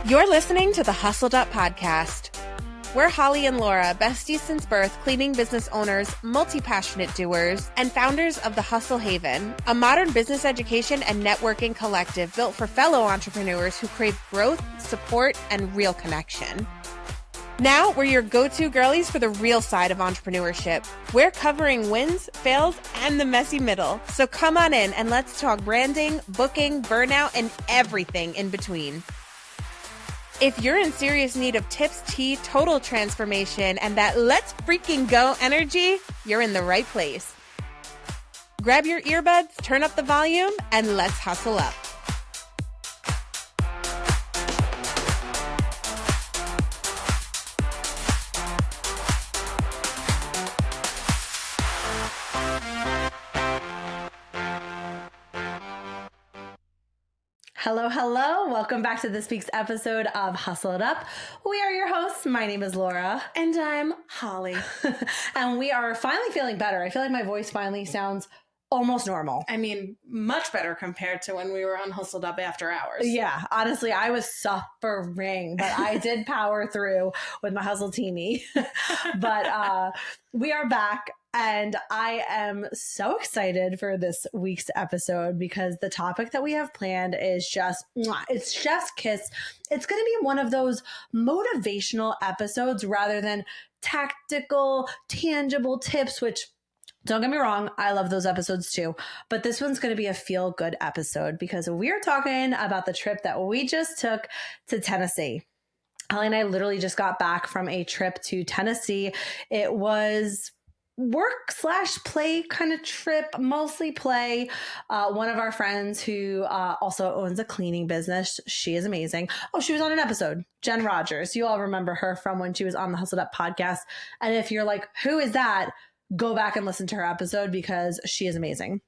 You're listening to the Hustled Up Podcast. We're Holly and Laura, besties since birth, cleaning business owners, multi-passionate doers, and founders of the Hustle Haven, a modern business education and networking collective built for fellow entrepreneurs who crave growth, support, and real connection. Now, we're your go-to girlies for the real side of entrepreneurship. We're covering wins, fails, and the messy middle. So come on in and let's talk branding, booking, burnout, and everything in between. If you're in serious need of tips, tea, total transformation, and that let's freaking go energy, you're in the right place. Grab your earbuds, turn up the volume, and let's hustle up. Hello, hello. Welcome back to this week's episode of Hustle It Up. We are your hosts. My name is Laura. And I'm Holly. And we are finally feeling better. I feel like my voice finally sounds almost normal. I mean, much better compared to when we were on Hustled Up After Hours. Yeah, honestly, I was suffering, but I did power through with my hustle teeny. But we are back. And I am so excited for this week's episode because the topic that we have planned is it's chef's kiss. It's going to be one of those motivational episodes rather than tactical, tangible tips, which don't get me wrong, I love those episodes too. But this one's going to be a feel-good episode because we're talking about the trip that we just took to Tennessee. Holly and I literally just got back from a trip to Tennessee. It was work/play kind of trip, mostly play. One of our friends who also owns a cleaning business, she is amazing. Oh, she was on an episode, Jen Rogers. You all remember her from when she was on the Hustled Up podcast. And if you're like, who is that? Go back and listen to her episode because she is amazing.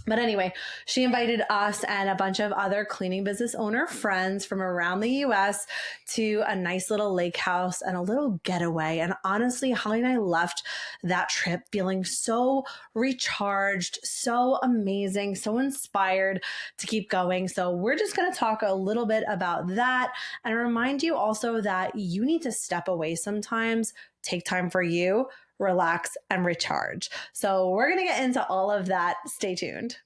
But anyway, she invited us and a bunch of other cleaning business owner friends from around the U.S. to a nice little lake house and a little getaway. And honestly, Holly and I left that trip feeling so recharged, so amazing, so inspired to keep going. So we're just going to talk a little bit about that and remind you also that you need to step away sometimes, take time for you, relax, and recharge. So we're going to get into all of that. Stay tuned.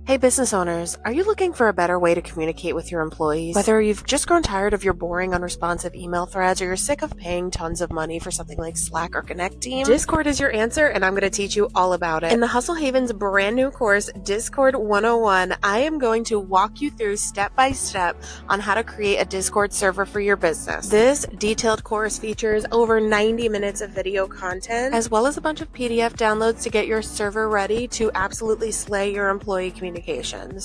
Hey business owners, are you looking for a better way to communicate with your employees? Whether you've just grown tired of your boring, unresponsive email threads or you're sick of paying tons of money for something like Slack or Connect Team, Discord is your answer and I'm going to teach you all about it. In the Hustle Haven's brand new course, Discord 101, I am going to walk you through step by step on how to create a Discord server for your business. This detailed course features over 90 minutes of video content, as well as a bunch of PDF downloads to get your server ready to absolutely slay your employee communications.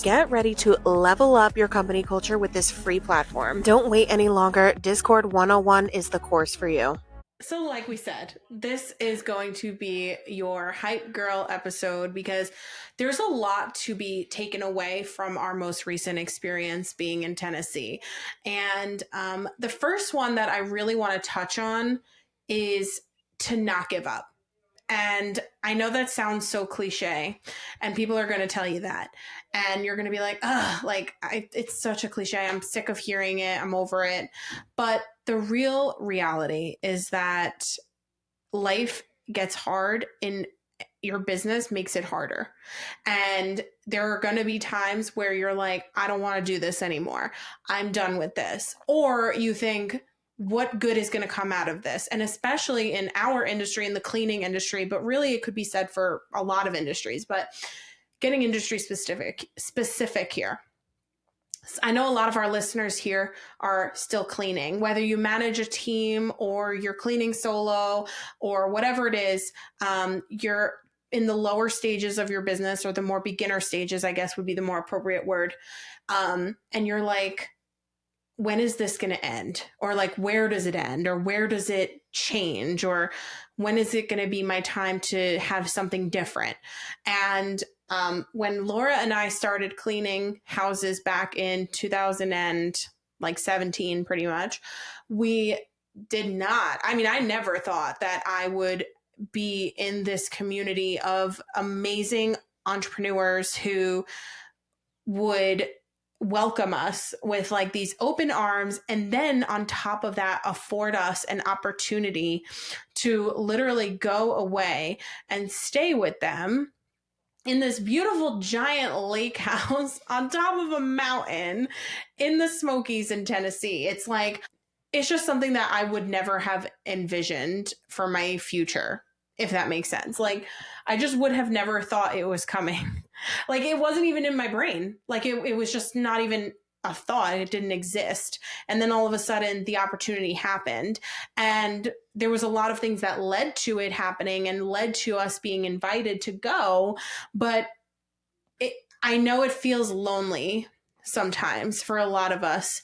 Get ready to level up your company culture with this free platform. Don't wait any longer. Discord 101 is the course for you. So like we said, this is going to be your hype girl episode because there's a lot to be taken away from our most recent experience being in Tennessee. And the first one that I really want to touch on is to not give up. And I know that sounds so cliche and people are going to tell you that. And you're going to be like, it's such a cliche. I'm sick of hearing it. I'm over it. But the real reality is that life gets hard and your business makes it harder. And there are going to be times where you're like, I don't want to do this anymore. I'm done with this. Or you think, what good is going to come out of this? And especially in our industry, in the cleaning industry, but really it could be said for a lot of industries, but getting industry specific here. I know a lot of our listeners here are still cleaning, whether you manage a team or you're cleaning solo or whatever it is, you're in the lower stages of your business or the more beginner stages, I guess would be the more appropriate word. And you're like, when is this going to end? Or like, where does it end? Or where does it change? Or when is it going to be my time to have something different? And when Laura and I started cleaning houses back in 2017, pretty much, we did not. I mean, I never thought that I would be in this community of amazing entrepreneurs who would welcome us with like these open arms, and then on top of that afford us an opportunity to literally go away and stay with them in this beautiful giant lake house on top of a mountain in the Smokies in Tennessee. It's like, it's just something that I would never have envisioned for my future, if that makes sense. Like, I just would have never thought it was coming. Like, it wasn't even in my brain. Like, it was just not even a thought. It didn't exist. And then all of a sudden, the opportunity happened. And there was a lot of things that led to it happening and led to us being invited to go. But I know it feels lonely sometimes for a lot of us.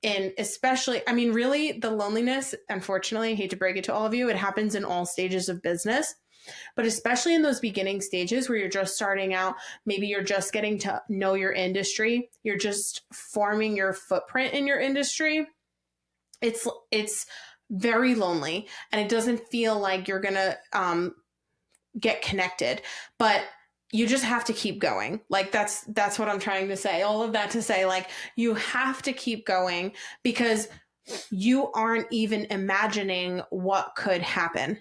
And especially, I mean, really, the loneliness, unfortunately, I hate to break it to all of you, it happens in all stages of business. But especially in those beginning stages where you're just starting out, maybe you're just getting to know your industry, you're just forming your footprint in your industry. It's very lonely, and it doesn't feel like you're gonna get connected, but you just have to keep going. Like, that's what I'm trying to say. All of that to say, like, you have to keep going because you aren't even imagining what could happen.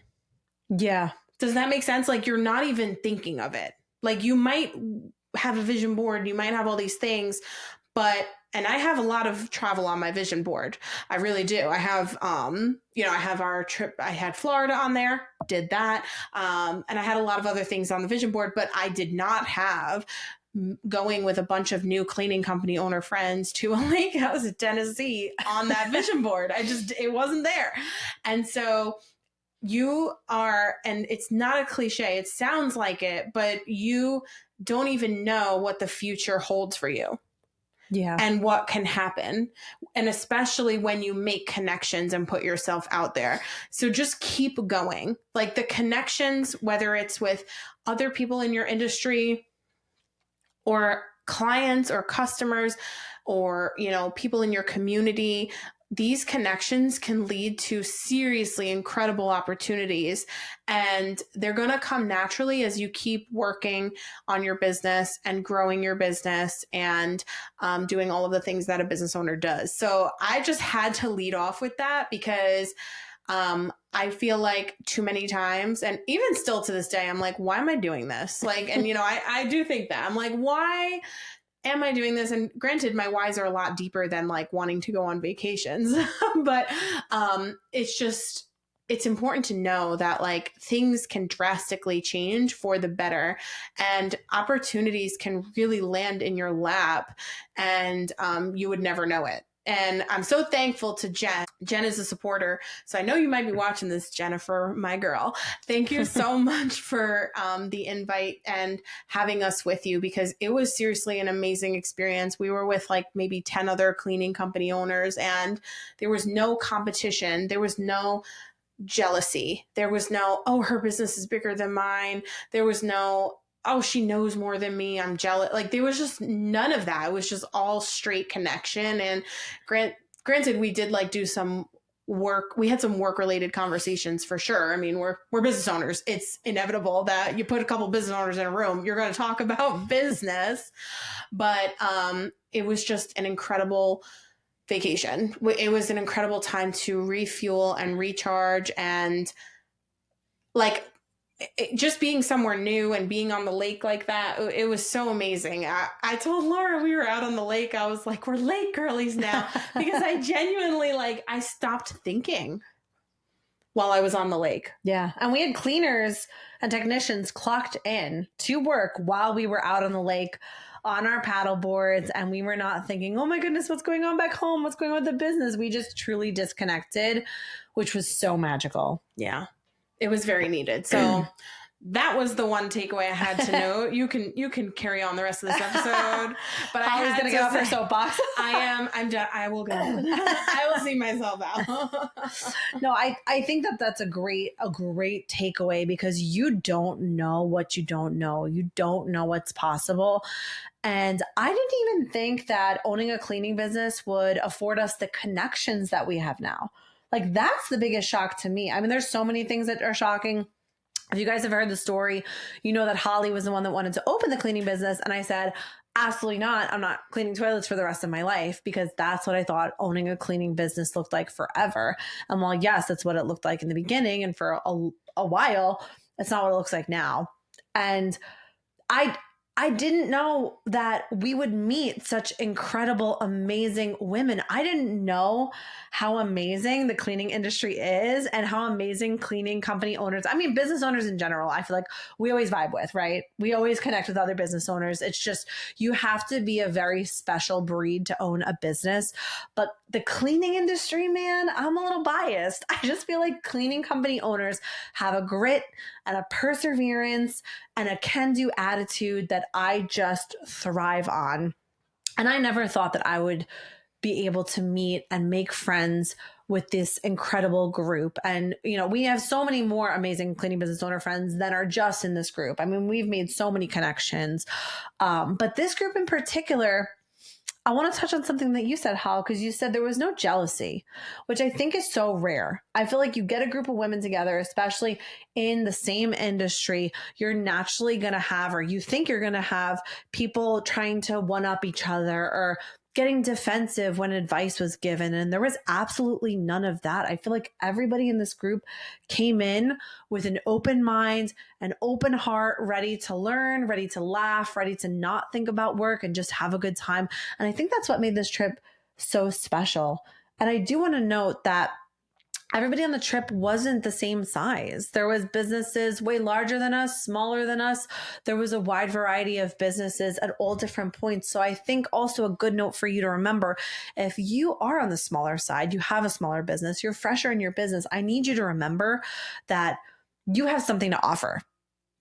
Yeah. Does that make sense? Like, you're not even thinking of it. Like, you might have a vision board, you might have all these things, but, and I have a lot of travel on my vision board. I really do. I have, I have our trip. I had Florida on there, did that. And I had a lot of other things on the vision board, but I did not have going with a bunch of new cleaning company owner friends to a lake house in Tennessee on that vision board. It wasn't there. And so you are, and it's not a cliche, it sounds like it, but you don't even know what the future holds for you. Yeah. And what can happen. And especially when you make connections and put yourself out there. So just keep going. Like, the connections, whether it's with other people in your industry or clients or customers or, people in your community, these connections can lead to seriously incredible opportunities, and they're going to come naturally as you keep working on your business and growing your business and doing all of the things that a business owner does. So I just had to lead off with that because I feel like too many times, and even still to this day, I'm like, why am I doing this? Like, and I do think that I'm like, why am I doing this? And granted, my whys are a lot deeper than like wanting to go on vacations, but it's important to know that like things can drastically change for the better, and opportunities can really land in your lap, and you would never know it. And I'm so thankful to Jen. Jen is a supporter. So I know you might be watching this, Jennifer, my girl. Thank you so much for the invite and having us with you, because it was seriously an amazing experience. We were with like maybe 10 other cleaning company owners, and there was no competition. There was no jealousy. There was no, oh, her business is bigger than mine. There was no, oh, she knows more than me, I'm jealous. Like, there was just none of that. It was just all straight connection. And granted, we did like do some work. We had some work related conversations for sure. I mean, we're business owners. It's inevitable that you put a couple business owners in a room, you're going to talk about business. But it was just an incredible vacation. It was an incredible time to refuel and recharge, and like, just being somewhere new and being on the lake like that, it was so amazing. I told Laura, we were out on the lake, I was like, we're lake girlies now, because I genuinely, like, I stopped thinking while I was on the lake. Yeah. And we had cleaners and technicians clocked in to work while we were out on the lake on our paddle boards, and we were not thinking, oh my goodness, what's going on back home? What's going on with the business? We just truly disconnected, which was so magical. Yeah. It was very needed. So that was the one takeaway I had to note. You can carry on the rest of this episode, but I was gonna get off her soapbox. I'm done. I will go. I will see myself out. No, I think that's a great takeaway, because you don't know what you don't know. You don't know what's possible. And I didn't even think that owning a cleaning business would afford us the connections that we have now. Like, that's the biggest shock to me. I mean, there's so many things that are shocking. If you guys have heard the story, you know that Holly was the one that wanted to open the cleaning business. And I said, absolutely not. I'm not cleaning toilets for the rest of my life, because that's what I thought owning a cleaning business looked like forever. And while, yes, that's what it looked like in the beginning and for a while, it's not what it looks like now. And I I didn't know that we would meet such incredible, amazing women. I didn't know how amazing the cleaning industry is and how amazing cleaning company owners, I mean, business owners in general, I feel like we always vibe with, right? We always connect with other business owners. It's just, you have to be a very special breed to own a business. But the cleaning industry, man, I'm a little biased. I just feel like cleaning company owners have a grit and a perseverance and a can-do attitude that I just thrive on. And I never thought that I would be able to meet and make friends with this incredible group. And, you know, we have so many more amazing cleaning business owner friends that are just in this group. I mean, we've made so many connections. But this group in particular, I want to touch on something that you said, Hal, because you said there was no jealousy, which I think is so rare. I feel like you get a group of women together, especially in the same industry, you're naturally going to have, or you think you're going to have, people trying to one up each other or getting defensive when advice was given. And there was absolutely none of that. I feel like everybody in this group came in with an open mind, an open heart, ready to learn, ready to laugh, ready to not think about work and just have a good time. And I think that's what made this trip so special. And I do want to note that everybody on the trip wasn't the same size. There was businesses way larger than us, smaller than us. There was a wide variety of businesses at all different points. So I think also a good note for you to remember, if you are on the smaller side, you have a smaller business, you're fresher in your business, I need you to remember that you have something to offer.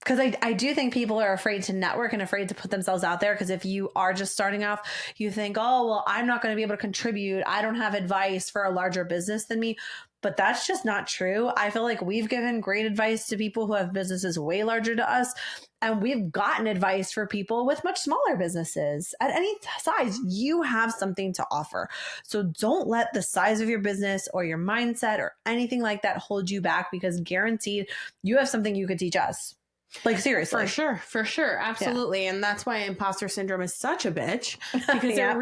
Because I do think people are afraid to network and afraid to put themselves out there. Because if you are just starting off, you think, oh, well, I'm not going to be able to contribute. I don't have advice for a larger business than me. But that's just not true. I feel like we've given great advice to people who have businesses way larger to us. And we've gotten advice for people with much smaller businesses. At any size, you have something to offer. So don't let the size of your business or your mindset or anything like that hold you back, because guaranteed you have something you could teach us. Like, seriously. For sure. Absolutely. Yeah. And that's why imposter syndrome is such a bitch, because Yeah.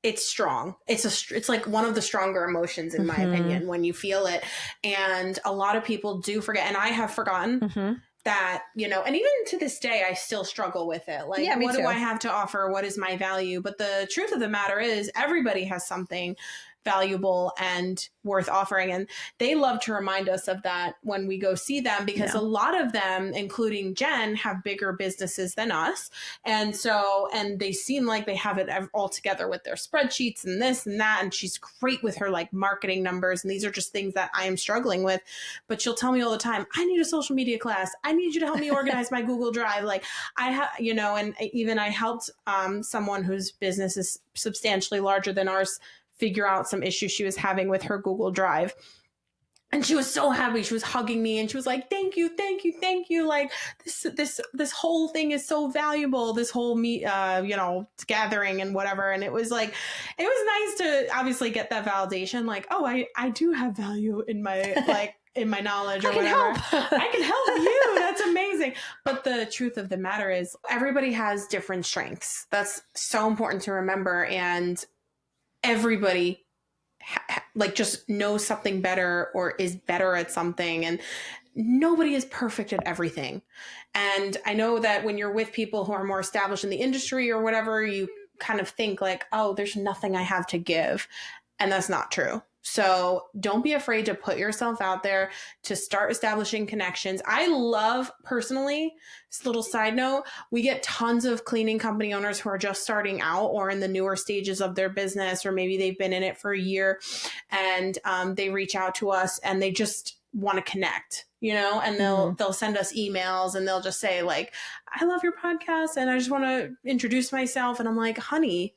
it's strong. It's like one of the stronger emotions, in my opinion, when you feel it. And a lot of people do forget, and I have forgotten that, you know, and even to this day, I still struggle with it. Like, Yeah, me what too. do I have to offer? What is my value? But the truth of the matter is, everybody has something valuable and worth offering. And they love to remind us of that when we go see them, because a lot of them, including Jen, have bigger businesses than us. And so, and they seem like they have it all together with their spreadsheets and this and that. And she's great with her like marketing numbers. And these are just things that I am struggling with. But she'll tell me all the time, I need a social media class. I need you to help me organize my Google Drive. Like, I have, you know, and even I helped someone whose business is substantially larger than ours figure out some issues she was having with her Google Drive. And she was so happy. She was hugging me and she was like, thank you, thank you, thank you. Like, this whole thing is so valuable, this whole gathering and whatever. And it was like, it was nice to obviously get that validation. Like, oh, I do have value in my, like, in my knowledge or whatever. I can help you. That's amazing. But the truth of the matter is, everybody has different strengths. That's so important to remember. And everybody like just knows something better or is better at something, and nobody is perfect at everything. And I know that when you're with people who are more established in the industry or whatever, you kind of think like, oh, there's nothing I have to give. And that's not true. So don't be afraid to put yourself out there, to start establishing connections. I love, personally, this little side note, we get tons of cleaning company owners who are just starting out or in the newer stages of their business, or maybe they've been in it for a year, and they reach out to us and they just want to connect, you know, and they'll send us emails and they'll just say like, I love your podcast and I just want to introduce myself. And I'm like, honey,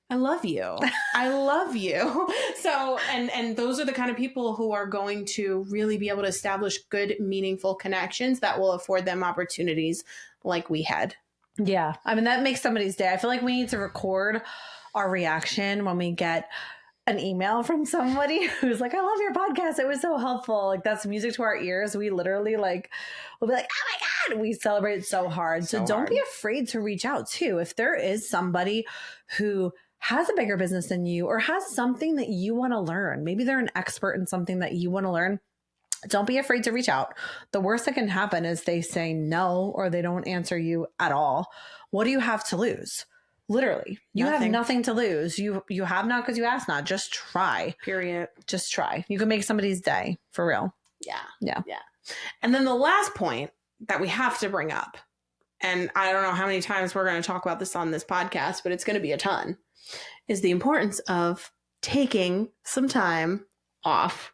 I love you. I love you. So, and those are the kind of people who are going to really be able to establish good, meaningful connections that will afford them opportunities like we had. Yeah. I mean, that makes somebody's day. I feel like we need to record our reaction when we get an email from somebody who's like, I love your podcast. It was so helpful. Like, that's music to our ears. We literally like, we'll be like, oh my God, we celebrate so hard. So don't be afraid to reach out too. If there is somebody who has a bigger business than you or has something that you want to learn, maybe they're an expert in something that you want to learn, don't be afraid to reach out. The worst that can happen is they say no or they don't answer you at all. What do you have to lose? Literally, you have nothing to lose. You have not because you asked not. Just try. Period. Just try. You can make somebody's day for real. Yeah. And then the last point that we have to bring up, and I don't know how many times we're going to talk about this on this podcast, but it's going to be a ton, is the importance of taking some time off.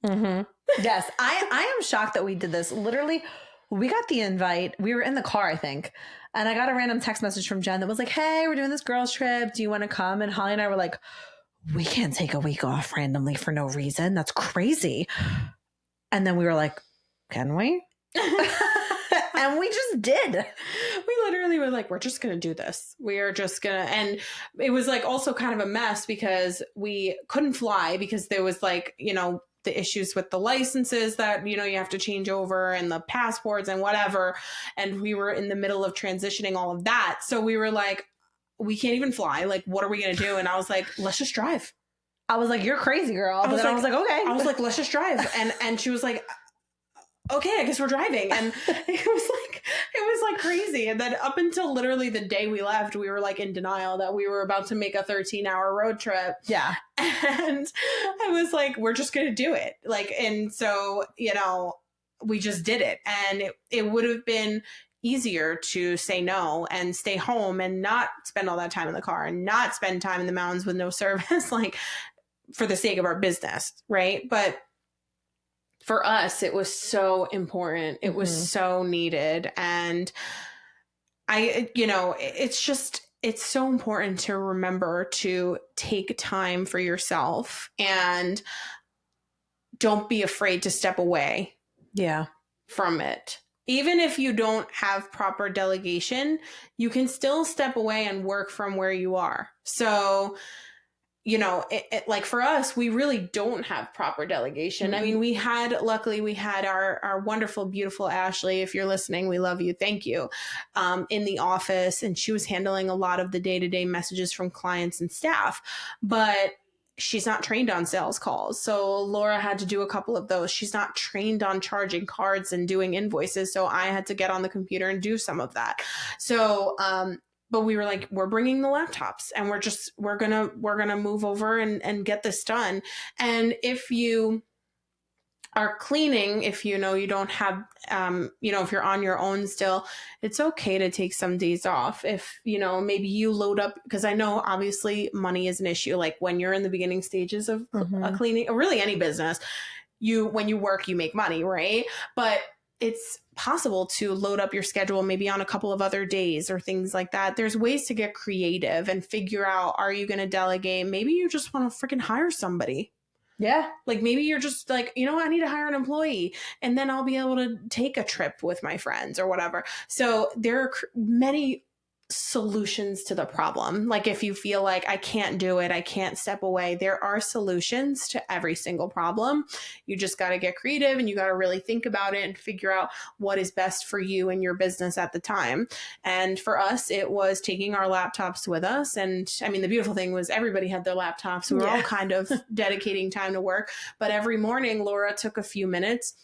Yes, I am shocked that we did this. Literally, we got the invite. We were in the car, I think. And I got a random text message from Jen that was like, hey, we're doing this girls trip. Do you want to come? And Holly and I were like, we can't take a week off randomly for no reason. That's crazy. And then we were like, can we? And we just did. We literally were like, we're just going to do this. We are just going to. And it was like also kind of a mess because we couldn't fly because there was like, you know, the issues with the licenses that, you know, you have to change over and the passports and whatever. And we were in the middle of transitioning all of that. So we were like, we can't even fly. Like, what are we going to do? And I was like, let's just drive. I was like, you're crazy, girl. But then I was like, okay. I was like, let's just drive. And she was like, okay, I guess we're driving. And it was like crazy. And then up until literally the day we left, we were like in denial that we were about to make a 13-hour road trip. Yeah. And I was like, we're just going to do it. Like, and so, you know, we just did it. And it would have been easier to say no and stay home and not spend all that time in the car and not spend time in the mountains with no service, like for the sake of our business. Right. But for us, it was so important. It was so needed. And you know, it's so important to remember to take time for yourself and don't be afraid to step away from it. Even if you don't have proper delegation, you can still step away and work from where you are. So, you know, like for us, we really don't have proper delegation. I mean, luckily we had our wonderful, beautiful Ashley. If you're listening, we love you. Thank you. In the office, and she was handling a lot of the day-to-day messages from clients and staff, but she's not trained on sales calls. So Laura had to do a couple of those. She's not trained on charging cards and doing invoices. So I had to get on the computer and do some of that. So, but we were like, we're bringing the laptops and we're going to move over and get this done. And if you are cleaning, if you know, you don't have, you know, if you're on your own still, it's okay to take some days off. If, you know, maybe you load up, because I know obviously money is an issue. Like when you're in the beginning stages of a cleaning or really any business, when you work, you make money, right? But it's possible to load up your schedule maybe on a couple of other days or things like that. There's ways to get creative and figure out, are you going to delegate? Maybe you just want to freaking hire somebody. Yeah. Like maybe you're just like, you know, I need to hire an employee and then I'll be able to take a trip with my friends or whatever. So there are many solutions to the problem. Like if you feel like I can't do it, I can't step away, there are solutions to every single problem. You just got to get creative and you got to really think about it and figure out what is best for you and your business at the time. And for us, it was taking our laptops with us. And I mean, the beautiful thing was everybody had their laptops. We were all kind of dedicating time to work. But every morning, Laura took a few minutes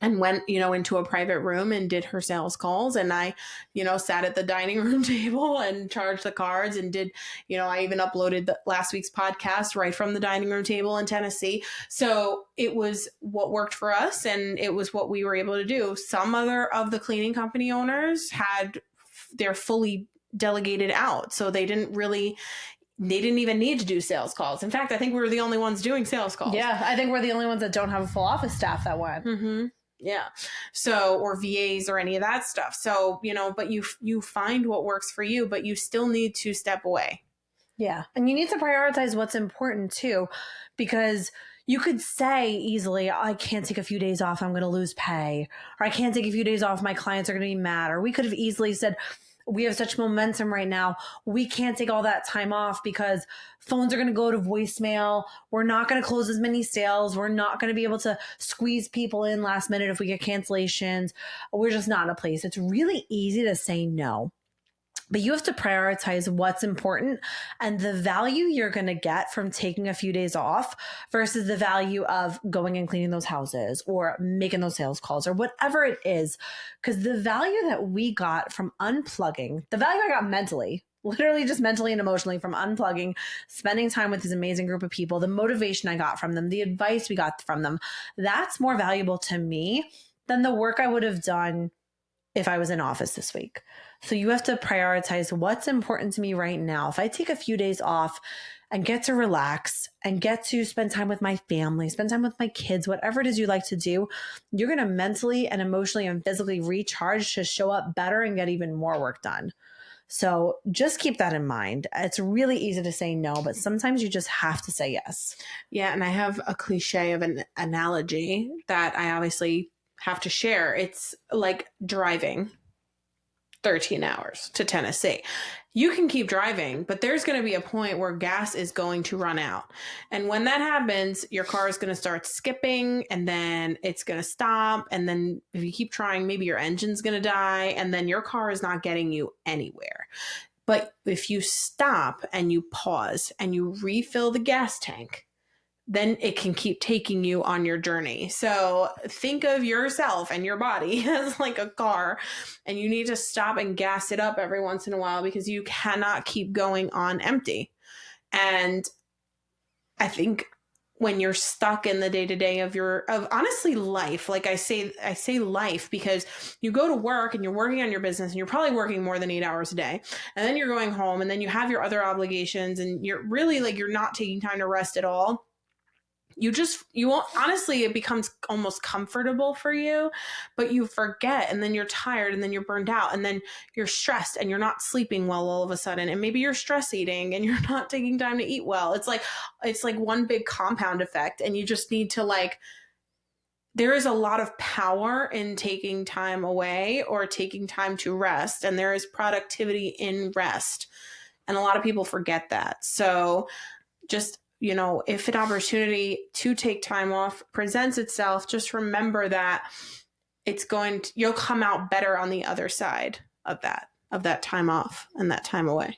and went, you know, into a private room and did her sales calls. And I, you know, sat at the dining room table and charged the cards and did, you know, I even uploaded the last week's podcast right from the dining room table in Tennessee. So it was what worked for us and it was what we were able to do. Some other of the cleaning company owners they're fully delegated out. So they didn't even need to do sales calls. In fact, I think we were the only ones doing sales calls. Yeah, I think we're the only ones that don't have a full office staff that went. Mm-hmm. Yeah. So, or VAs or any of that stuff. So, you know, but you find what works for you, but you still need to step away. Yeah. And you need to prioritize what's important too, because you could say easily, I can't take a few days off, I'm going to lose pay, or I can't take a few days off, my clients are going to be mad. Or we could have easily said, We have such momentum right now. We can't take all that time off because phones are going to go to voicemail. We're not going to close as many sales. We're not going to be able to squeeze people in last minute if we get cancellations. We're just not in a place. It's really easy to say no. But you have to prioritize what's important and the value you're going to get from taking a few days off versus the value of going and cleaning those houses or making those sales calls or whatever it is. Because the value that we got from unplugging, the value I got mentally, literally just mentally and emotionally from unplugging, spending time with this amazing group of people, the motivation I got from them, the advice we got from them, that's more valuable to me than the work I would have done if I was in office this week. So you have to prioritize what's important to me right now. If I take a few days off and get to relax and get to spend time with my family, spend time with my kids, whatever it is you like to do, you're going to mentally and emotionally and physically recharge to show up better and get even more work done. So just keep that in mind. It's really easy to say no, but sometimes you just have to say yes. Yeah. And I have a cliche of an analogy that I obviously have to share. It's like driving 13 hours to Tennessee. You can keep driving, but there's going to be a point where gas is going to run out. And when that happens, your car is going to start skipping and then it's going to stop. And then if you keep trying, maybe your engine's going to die and then your car is not getting you anywhere. But if you stop and you pause and you refill the gas tank, then it can keep taking you on your journey. So think of yourself and your body as like a car, and you need to stop and gas it up every once in a while because you cannot keep going on empty. And I think when you're stuck in the day-to-day of honestly life, like I say life because you go to work and you're working on your business and you're probably working more than 8 hours a day. And then you're going home and then you have your other obligations and you're really like, you're not taking time to rest at all. You won't, honestly, it becomes almost comfortable for you, but you forget and then you're tired and then you're burned out and then you're stressed and you're not sleeping well all of a sudden. And maybe you're stress eating and you're not taking time to eat well. It's like one big compound effect. And you just need to there is a lot of power in taking time away or taking time to rest. And there is productivity in rest. And a lot of people forget that. So just, if an opportunity to take time off presents itself, just remember that you'll come out better on the other side of that time off and that time away.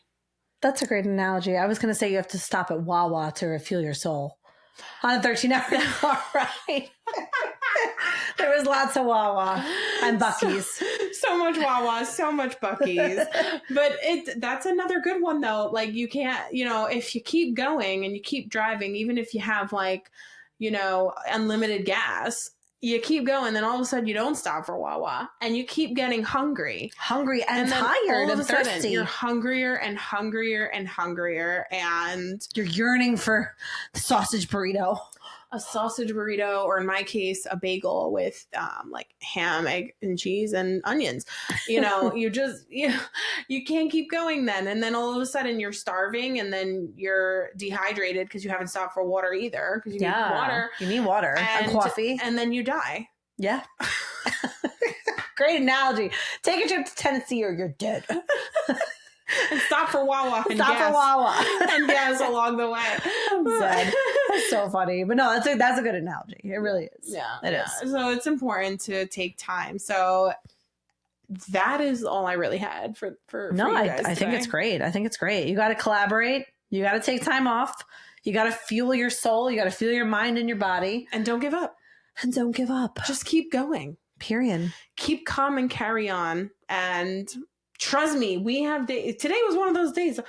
That's a great analogy. I was going to say you have to stop at Wawa to refuel your soul on a 13-hour right? There was lots of Wawa and Buc-ee's. So much Wawa, so much Buc-ee's. But that's another good one though. Like you can't, if you keep going and you keep driving, even if you have unlimited gas, you keep going, then all of a sudden you don't stop for Wawa and you keep getting hungry and tired and thirsty. You're hungrier and hungrier and hungrier and you're yearning for the sausage burrito. A sausage burrito, or in my case, a bagel with ham, egg, and cheese and onions. You can't keep going then. And then all of a sudden you're starving and then you're dehydrated because you haven't stopped for water either because you need water. You need water and coffee. And then you die. Yeah. Great analogy. Take a trip to Tennessee or you're dead. And stop for Wawa and gas along the way. That's so funny. But no, that's a good analogy. It really is. Yeah. It is. So it's important to take time. So that is all I really had for No, you guys I think it's great. I think it's great. You got to collaborate. You got to take time off. You got to fuel your soul. You got to fuel your mind and your body. And don't give up. Just keep going. Period. Keep calm and carry on. And trust me, we have today was one of those days.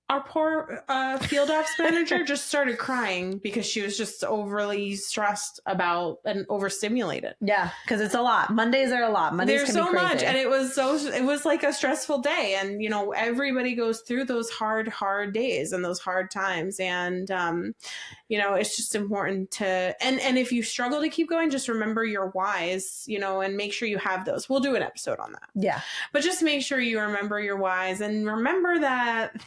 Our poor field ops manager just started crying because she was just overly stressed about and overstimulated. Yeah, because it's a lot. Mondays are a lot. Mondays There's can be so crazy. much, and it was like a stressful day. And everybody goes through those hard days and those hard times. And it's just important to and if you struggle to keep going, just remember your whys. And make sure you have those. We'll do an episode on that. Yeah, but just make sure you remember your whys and remember that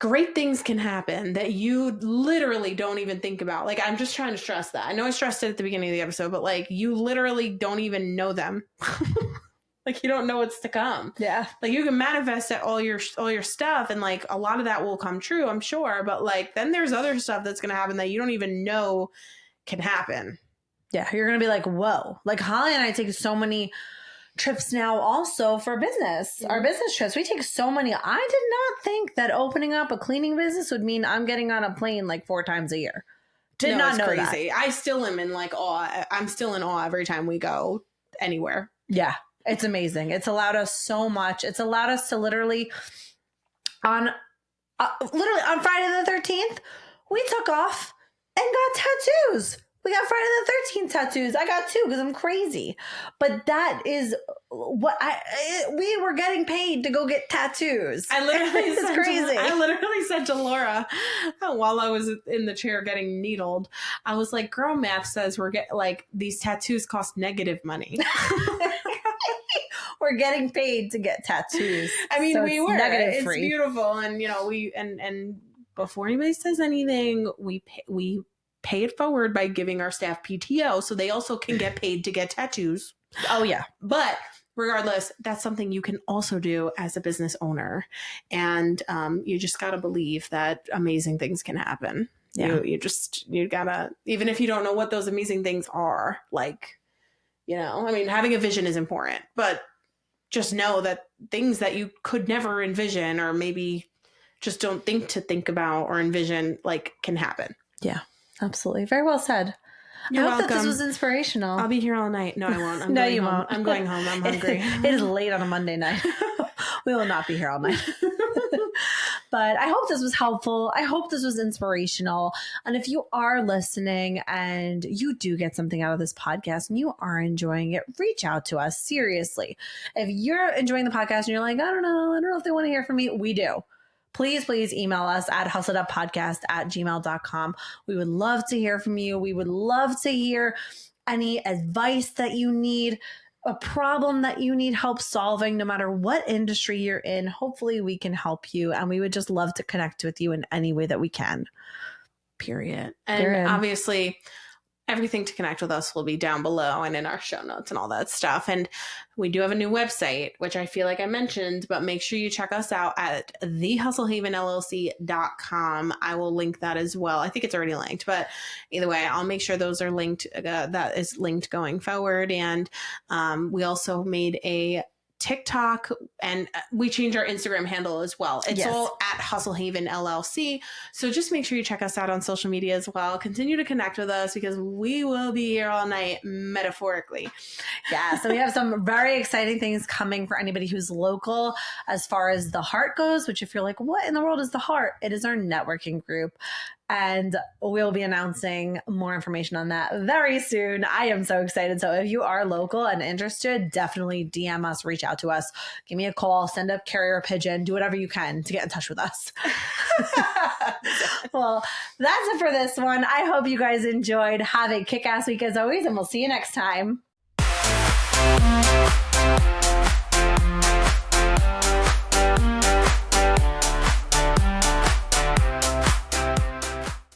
great things can happen that you literally don't even think about. Like, I'm just trying to stress that. I know I stressed it at the beginning of the episode, but you literally don't even know them Like you don't know what's to come. Yeah. Like you can manifest all your stuff, and like a lot of that will come true, I'm sure. But like then there's other stuff that's gonna happen that you don't even know can happen. Yeah, you're gonna be like, whoa. Like Holly and I take so many trips now also for business. Our business trips, we take so many. I did not think that opening up a cleaning business would mean I'm getting on a plane like 4 times a year. Did not know crazy. that. I still am in like awe. I'm still in awe every time we go anywhere. Yeah, it's amazing. It's allowed us so much. It's allowed us to literally on Friday the 13th, we took off and got tattoos. We got Friday the 13th tattoos. I got 2 because I'm crazy. But that is what we were getting paid to go get tattoos. I literally it's crazy. I literally said to Laura while I was in the chair getting needled, I was like, girl, math says we're getting like these tattoos cost negative money. We're getting paid to get tattoos. I mean, so we were. It's free. beautiful. And, you know, we and before anybody says anything, we pay it forward by giving our staff PTO so they also can get paid to get tattoos. Oh, yeah. But regardless, that's something you can also do as a business owner. And you just got to believe that amazing things can happen. Yeah. You gotta, even if you don't know what those amazing things are, like, you know, I mean, having a vision is important, but just know that things that you could never envision or maybe just don't think about or envision, like, can happen. Yeah. Absolutely. Very well said. You're I hope welcome. that this was inspirational. I'll be here all night. No, I won't. I'm No, going you home. won't. I'm going home. I'm hungry. It is late on a Monday night. We will not be here all night. But I hope this was helpful. I hope this was inspirational. And if you are listening and you do get something out of this podcast and you are enjoying it, reach out to us. Seriously. If you're enjoying the podcast and you're like, I don't know if they want to hear from me, we do. Please email us at hustleituppodcast@gmail.com. We would love to hear from you. We would love to hear any advice that you need, a problem that you need help solving, no matter what industry you're in. Hopefully we can help you. And we would just love to connect with you in any way that we can. Period. And obviously, everything to connect with us will be down below and in our show notes and all that stuff. And we do have a new website, which I feel like I mentioned, but make sure you check us out at thehustlehavenllc.com. I will link that as well. I think it's already linked, but either way, I'll make sure those are linked. That is linked going forward. And we also made a TikTok, and we changed our Instagram handle as well. It's all at Hustle Haven LLC. So just make sure you check us out on social media as well. Continue to connect with us because we will be here all night, metaphorically. Yeah. So we have some very exciting things coming for anybody who's local as far as the Heart goes, which if you're like, what in the world is the Heart? It is our networking group. And we'll be announcing more information on that very soon. I am so excited. So if you are local and interested, definitely DM us, reach out to us, give me a call, send a carrier pigeon, do whatever you can to get in touch with us. Well, that's it for this one. I hope you guys enjoyed. Have a kick-ass week as always, and we'll see you next time.